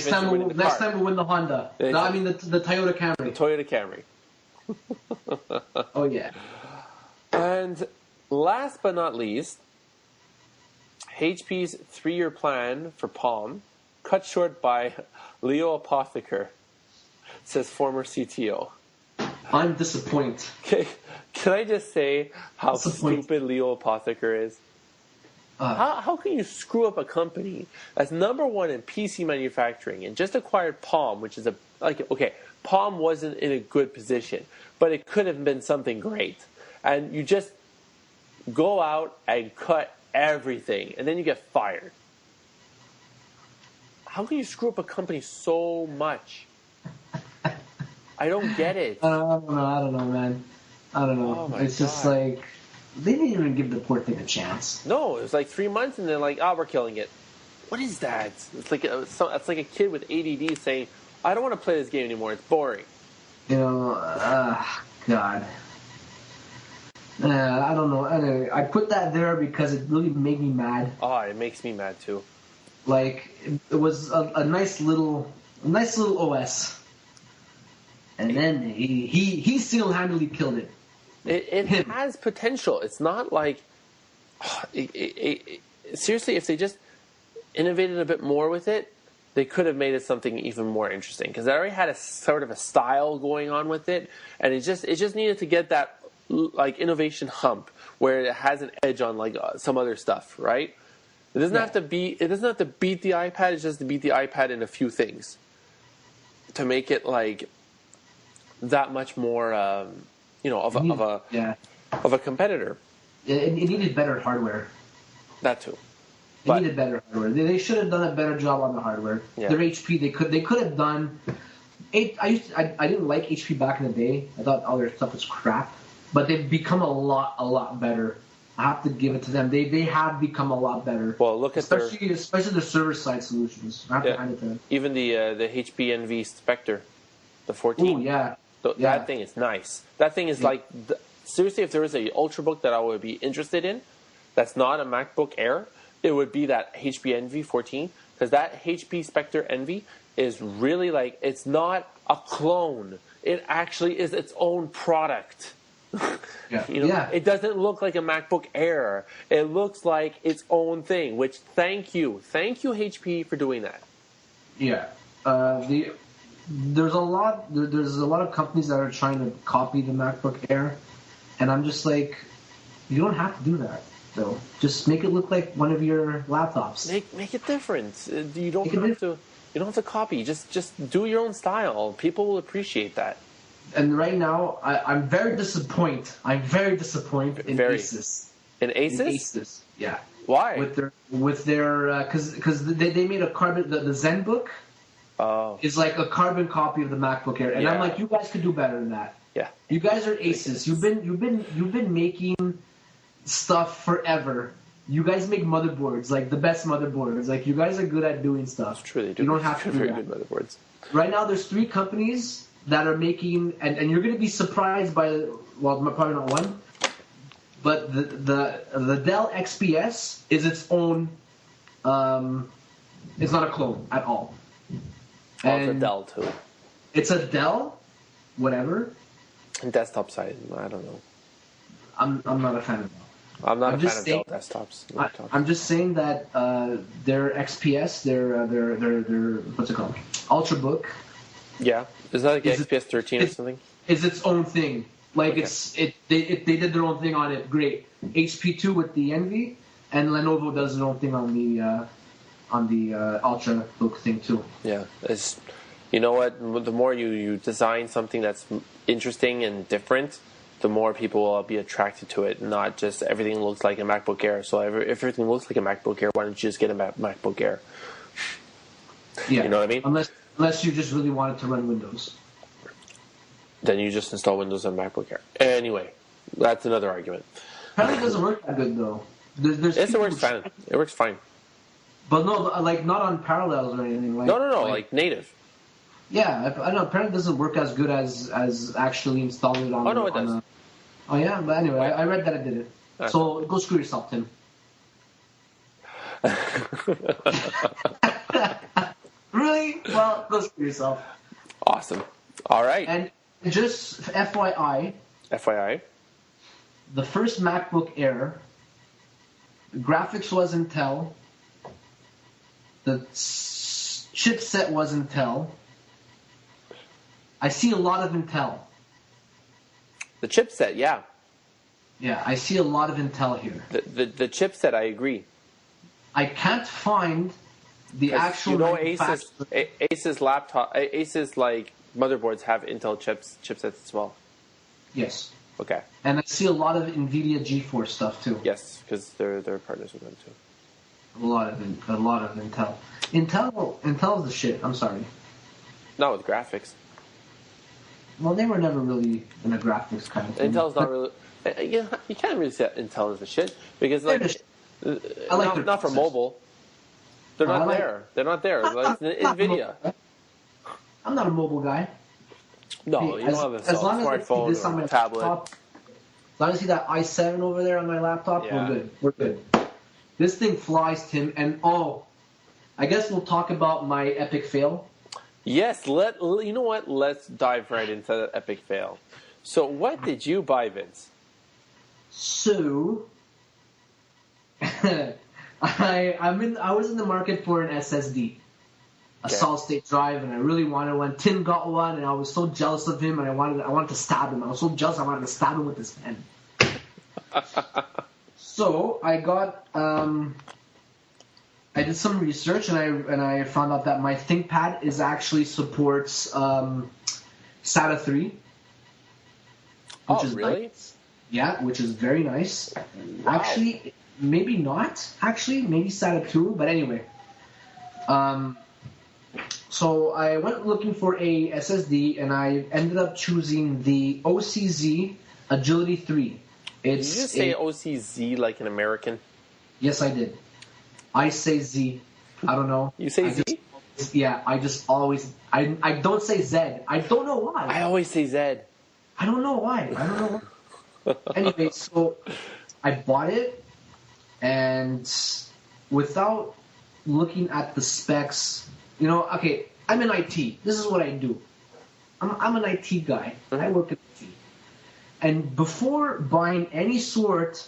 time we'll win the Honda. No, I mean the Toyota Camry. The Toyota Camry. Oh yeah. And last but not least, HP's 3-year plan for Palm cut short by Leo Apotheker, says former CTO. I'm disappointed. Okay, can I just say how stupid Leo Apotheker is? How can you screw up a company that's number one in PC manufacturing and just acquired Palm, which is Palm wasn't in a good position, but it could have been something great. And you just go out and cut everything, and then you get fired. How can you screw up a company so much? I don't get it. I don't know, man. I don't know. Oh it's just like, they didn't even give the poor thing a chance. No, it was like 3 months, and they're like, we're killing it. What is that? It's like a kid with ADD saying, I don't want to play this game anymore. It's boring. You know, God. I don't know. Anyway, I put that there because it really made me mad. Oh, it makes me mad too. Like, it was a nice little OS, and then he single-handedly killed it. It has potential. It's not like seriously. If they just innovated a bit more with it, they could have made it something even more interesting. Because they already had a sort of a style going on with it, and it just needed to get that like innovation hump where it has an edge on like some other stuff, right? It doesn't have to be. It doesn't have to beat the iPad. It's just to beat the iPad in a few things to make it like that much more, of a competitor. It needed better hardware. That too. It needed better hardware. They should have done a better job on the hardware. Yeah. Their HP, they could have done. I didn't like HP back in the day. I thought all their stuff was crap. But they've become a lot better. I have to give it to them. They have become a lot better. Well, look at especially the server side solutions. I have to hand it to them. Even the HP Envy Spectre, the 14. Oh yeah. That thing is nice. That thing is like seriously. If there was a Ultrabook that I would be interested in, that's not a MacBook Air, it would be that HP Envy 14 because that HP Spectre Envy is really like it's not a clone. It actually is its own product. It doesn't look like a MacBook Air. It looks like its own thing. Which thank you HP for doing that. Yeah, there's a lot of companies that are trying to copy the MacBook Air, And I'm just like, you don't have to do that, though. Just make it look like one of your laptops. Make it different. You don't have to. You don't have to copy. Just do your own style. People will appreciate that. And right now, I'm very disappointed. I'm very disappointed in Asus. In Asus? In Asus, yeah. Why? With their because they made a carbon the Zen Book. Oh. Is like a carbon copy of the MacBook Air, and I'm like, you guys could do better than that. Yeah. You guys are Asus. You've been making stuff forever. You guys make motherboards, like the best motherboards. Like you guys are good at doing stuff. That's true. They do. You don't have to do very that. good motherboards. Right now, there's 3 companies that are making, and you're going to be surprised by, well, probably not one, but the Dell XPS is its own. It's not a clone at all. It's a Dell too. It's a Dell, whatever. And desktop side, I don't know. I'm not a fan of Dell. I'm not a fan of Dell desktops. I'm just saying that their XPS, their what's it called, Ultrabook. Yeah, is that like XPS 13 or something? Is its own thing. Like they did their own thing on it. Great. HP2 with the Envy, and Lenovo does their own thing on the Ultrabook thing too. Yeah, it's, you know what? The more you design something that's interesting and different, the more people will be attracted to it. Not just everything looks like a MacBook Air. So if everything looks like a MacBook Air, why don't you just get a MacBook Air? Yeah, you know what I mean? Unless you just really wanted to run Windows. Then you just install Windows on MacBook Air. Anyway, that's another argument. Apparently, it doesn't work that good though. Yes, it works fine. It works fine. But no, like not on Parallels or anything. Like, no, like native. Yeah, I know. Apparently, it doesn't work as good as actually installing it on. Oh no, it does. Oh yeah, but anyway, I read that it did it. So go screw yourself, Tim. Really? Well, go screw yourself. Awesome. All right. And just FYI. FYI. The first MacBook Air, the graphics was Intel. The chipset was Intel. I see a lot of Intel. The chipset, yeah. Yeah, I see a lot of Intel here. The chipset, I agree. I can't find the actual. You know, Asus laptop, Asus like motherboards have Intel chipsets as well. Yes. Okay. And I see a lot of NVIDIA GeForce stuff too. Yes, because they're partners with them too. A lot of Intel. Intel is the shit. I'm sorry. Not with graphics. Well, they were never really in a graphics kind of thing. Intel's not really. You can't really say Intel is the shit because like not for mobile. They're not there. They're not there. Like NVIDIA. I'm not a mobile guy. No, you don't have a smartphone or a tablet. Laptop, as long as I see that i7 over there on my laptop, yeah. We're good. We're good. This thing flies, Tim, and I guess we'll talk about my epic fail. Yes, you know what? Let's dive right into the epic fail. So, what did you buy, Vince? So, I was in the market for an SSD, a solid state drive, and I really wanted one. Tim got one, and I was so jealous of him, and I wanted to stab him. I was so jealous, I wanted to stab him with this pen. So I got. I did some research and I found out that my ThinkPad actually supports SATA 3. Which is really? Nice. Yeah, which is very nice. Wow. Actually, maybe not. Actually, maybe SATA 2, but anyway. So I went looking for a SSD and I ended up choosing the OCZ Agility 3. Did you just say OCZ like an American? Yes, I did. I say Z. I don't know. You say Z? I just always... I don't say Z. I don't know why. I always say Z. I don't know why. I don't know why. Anyway, so I bought it, and without looking at the specs... okay, I'm in IT. This is what I do. I'm an IT guy. I work in IT. And before buying any sort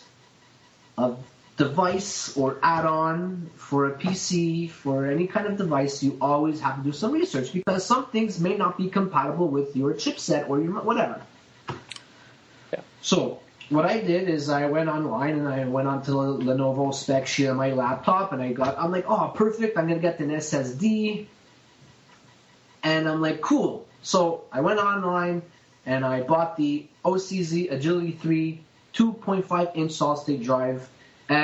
of device or add-on for a PC, for any kind of device, you always have to do some research because some things may not be compatible with your chipset or your whatever. Yeah. So what I did is I went online and I went onto the Lenovo spec sheet on my laptop, and I'm like, oh, perfect, I'm going to get an SSD. And I'm like, cool. So I went online and I bought the OCZ Agility 3 2.5-inch solid-state drive,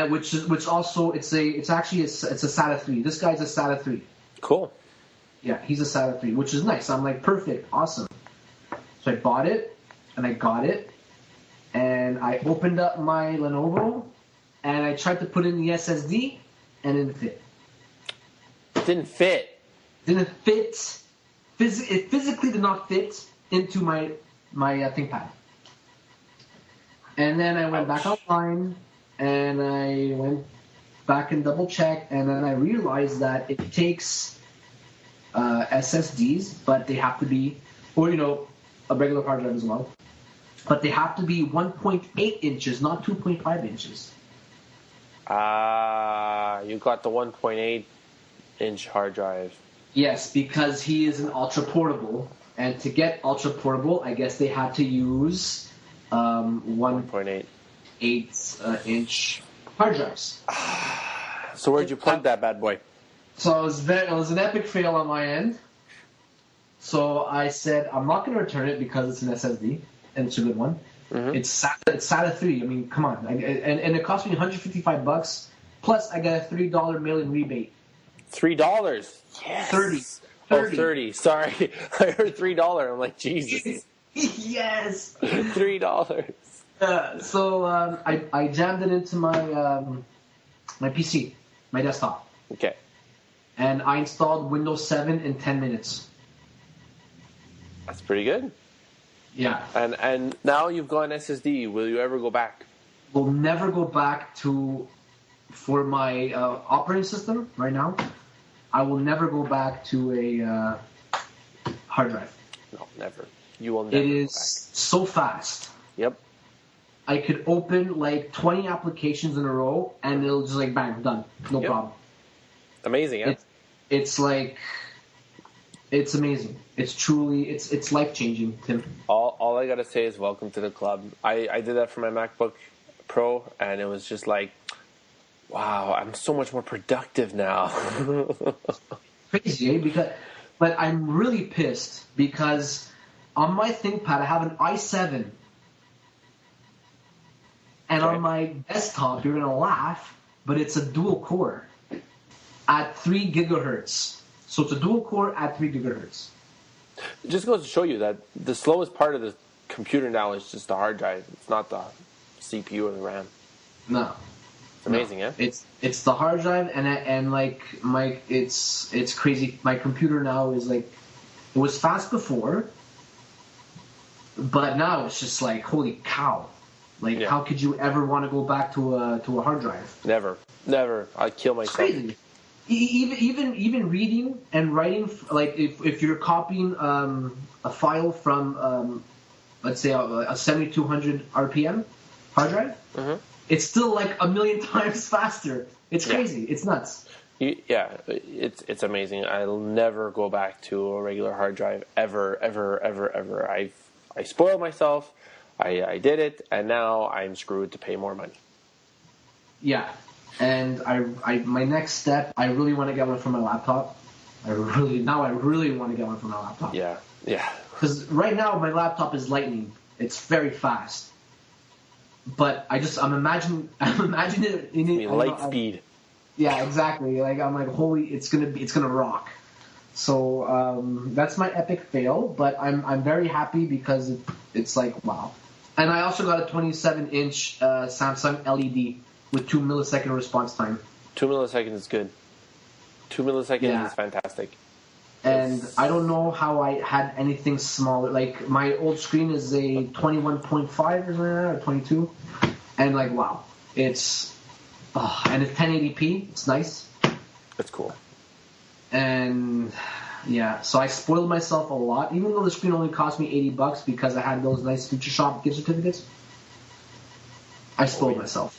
which also it's a SATA 3. This guy's a SATA 3. Cool. Yeah, he's a SATA 3, which is nice. I'm like, perfect, awesome. So I bought it and I got it, and I opened up my Lenovo and I tried to put in the SSD and it didn't fit. Didn't fit. Didn't fit. It physically did not fit into my ThinkPad. And then I went back online, and I went back and double-checked, and then I realized that it takes SSDs, but they have to be, or, a regular hard drive as well, but they have to be 1.8 inches, not 2.5 inches. You got the 1.8-inch hard drive. Yes, because he is an ultra-portable, and to get ultra-portable, I guess they had to use 1.8 inch hard drives. So where'd you plug that bad boy? So it was an epic fail on my end. So I said, I'm not going to return it because it's an SSD, and it's a good one. Mm-hmm. It's SATA 3. I mean, come on. And it cost me $155, plus I got a $3 mail-in rebate. $3? Yes. 30. Oh, 30. Sorry. I heard $3. I'm like, Jesus. Yes. $3. So I jammed it into my my PC, my desktop. Okay. And I installed Windows 7 in 10 minutes. That's pretty good. Yeah. And now you've gone SSD. Will you ever go back? Will never go back for my operating system right now. I will never go back to a hard drive. No, never. You will never. It is go back. So fast. Yep. I could open like 20 applications in a row, and it'll just like bang, done, no problem. Amazing, yeah. It's amazing. It's truly it's life changing, Tim. All I gotta say is welcome to the club. I did that for my MacBook Pro, and it was just like, wow, I'm so much more productive now. Crazy, but I'm really pissed because on my ThinkPad I have an i7, and on my desktop, you're gonna laugh, but it's a dual core at 3 gigahertz. So it's a dual core at 3 gigahertz. It just goes to show you that the slowest part of the computer now is just the hard drive. It's not the CPU or the RAM. No. It's amazing, yeah? It's the hard drive, and like it's crazy. My computer now is like, it was fast before, but now it's just like, holy cow. Like, how could you ever want to go back to a hard drive? Never. I'd kill myself. It's crazy. Even reading and writing, like if you're copying a file from let's say a 7200 RPM hard drive, it's still like a million times faster. It's crazy. It's nuts. Yeah, it's amazing. I'll never go back to a regular hard drive ever. I spoiled myself. I did it, and now I'm screwed to pay more money. Yeah, and I my next step, I really want to get one for my laptop. I really want to get one for my laptop. Yeah. Because right now my laptop is Lightning. It's very fast. But I'm imagining it in it. Light speed. Yeah, exactly. Like I'm like, holy, it's gonna rock. So that's my epic fail, but I'm very happy because it's like, wow. And I also got a 27-inch Samsung LED with 2 millisecond response time. 2 milliseconds is good. 2 milliseconds is fantastic. And I don't know how I had anything smaller. Like, my old screen is a 21.5 or something, or 22. And, like, wow. And it's 1080p. It's nice. That's cool. And, yeah, so I spoiled myself a lot. Even though the screen only cost me $80 because I had those nice Future Shop gift certificates, I spoiled myself.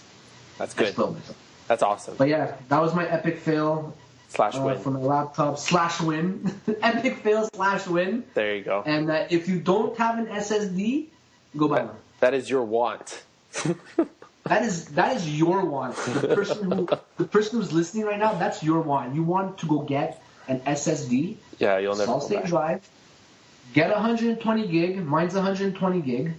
That's good. I spoiled myself. That's awesome. But, yeah, that was my epic fail. /win. For my laptop, /win. Epic fail /win. There you go. And if you don't have an SSD, go buy one. That is your want. That is your want. The person who's listening right now, that's your want. You want to go get an SSD. Yeah, you'll never solid state drive. Get 120 gig. Mine's 120 gig.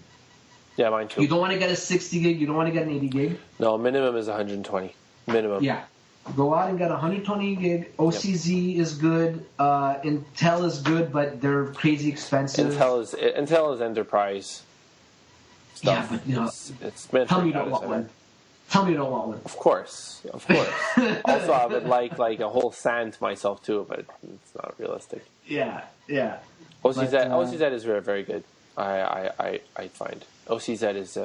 Yeah, mine too. You don't want to get a 60 gig. You don't want to get an 80 gig. No, minimum is 120. Minimum. Yeah. Go out and get 120 gig. OCZ is good. Intel is good, but they're crazy expensive. Intel is enterprise stuff. Yeah, but you know, it's meant tell for me you don't want one. Tell me you don't want one. Of course. Also, I would like a whole SAN to myself too, but it's not realistic. Yeah. OCZ is very, very good. I find OCZ is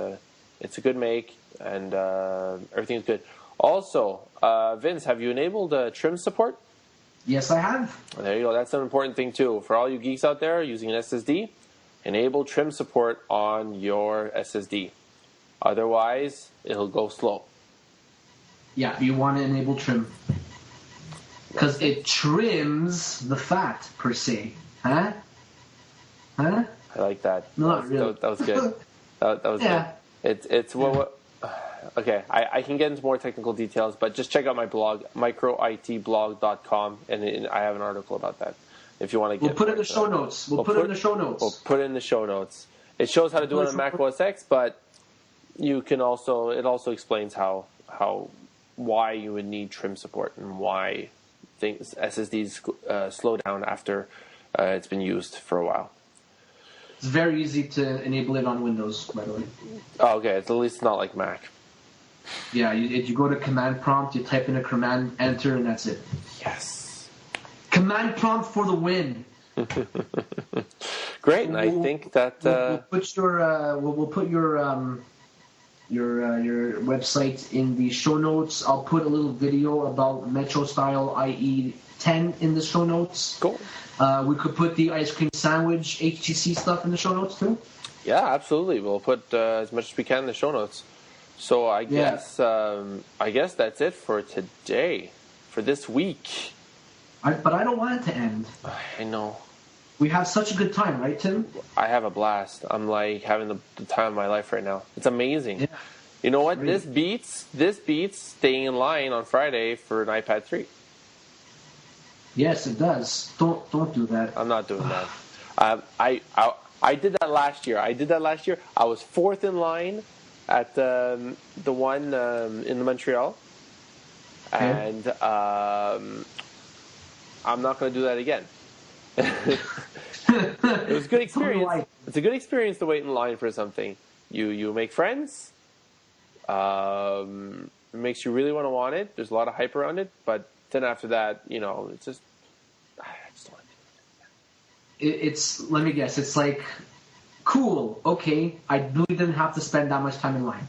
it's a good make, and everything's good. Also, Vince, have you enabled trim support? Yes, I have. There you go. That's an important thing too. For all you geeks out there using an SSD, enable trim support on your SSD. Otherwise, it'll go slow. Yeah, you want to enable trim. Because it trims the fat, per se. Huh? I like that. Not really. That was good. That was yeah. good. It's what okay, I can get into more technical details, but just check out my blog, microitblog.com, and I have an article about that. If you want to get, we'll put it in the show notes. We'll put it in the show notes. We'll put it in the show notes. It shows how to do it on Mac OS X, but you can also explains why you would need trim support and why SSDs slow down after it's been used for a while. It's very easy to enable it on Windows, by the way. Oh, okay. At least not like Mac. Yeah, if you go to command prompt, you type in a command, enter, and that's it. Yes. Command prompt for the win. Great, and I think that we'll put your website in the show notes. I'll put a little video about Metro Style IE10 in the show notes. Cool. We could put the ice cream sandwich HTC stuff in the show notes too. Yeah, absolutely. We'll put as much as we can in the show notes. So I guess that's it for today, for this week. But I don't want it to end. I know. We have such a good time, right, Tim? I have a blast. I'm like having the time of my life right now. It's amazing. Yeah. You know what? This beats staying in line on Friday for an iPad 3. Yes, it does. Don't do that. I'm not doing that. I did that last year. I was fourth in line at the one in Montreal, and I'm not going to do that again. It was a good experience. It's a good experience to wait in line for something. You make friends. It makes you really want it. There's a lot of hype around it, but then after that, it's just I just don't want to do it. Let me guess. It's like, cool. Okay, I really didn't have to spend that much time in line.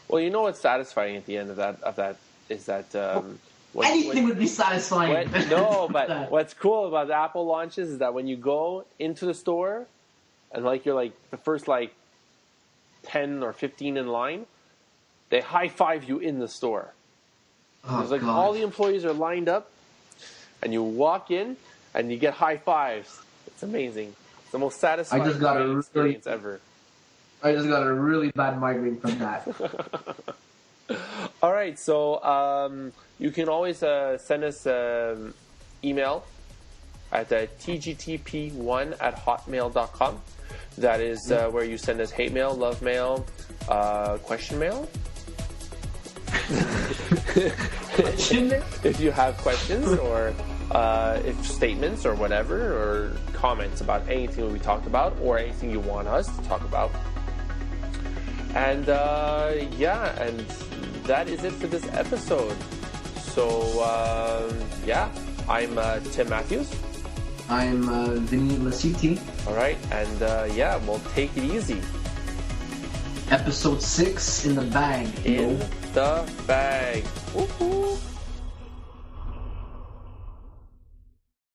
Well, what's satisfying at the end of that is that. Anything would be satisfying. But what's cool about the Apple launches is that when you go into the store and you're the first 10 or 15 in line, they high five you in the store. Oh, God. All the employees are lined up, and you walk in and you get high fives. It's amazing. It's the most satisfying experience ever. I just got a really bad migraine from that. All right, so you can always send us email at tgtp1@hotmail.com. That is where you send us hate mail, love mail, question mail. If you have questions or if statements or whatever, or comments about anything that we talked about or anything you want us to talk about. And and that is it for this episode. So I'm Tim Matthews. I'm Vinny Lasiti. All right, and we'll take it easy. Episode 6 in the bag. In the bag. Woo-hoo.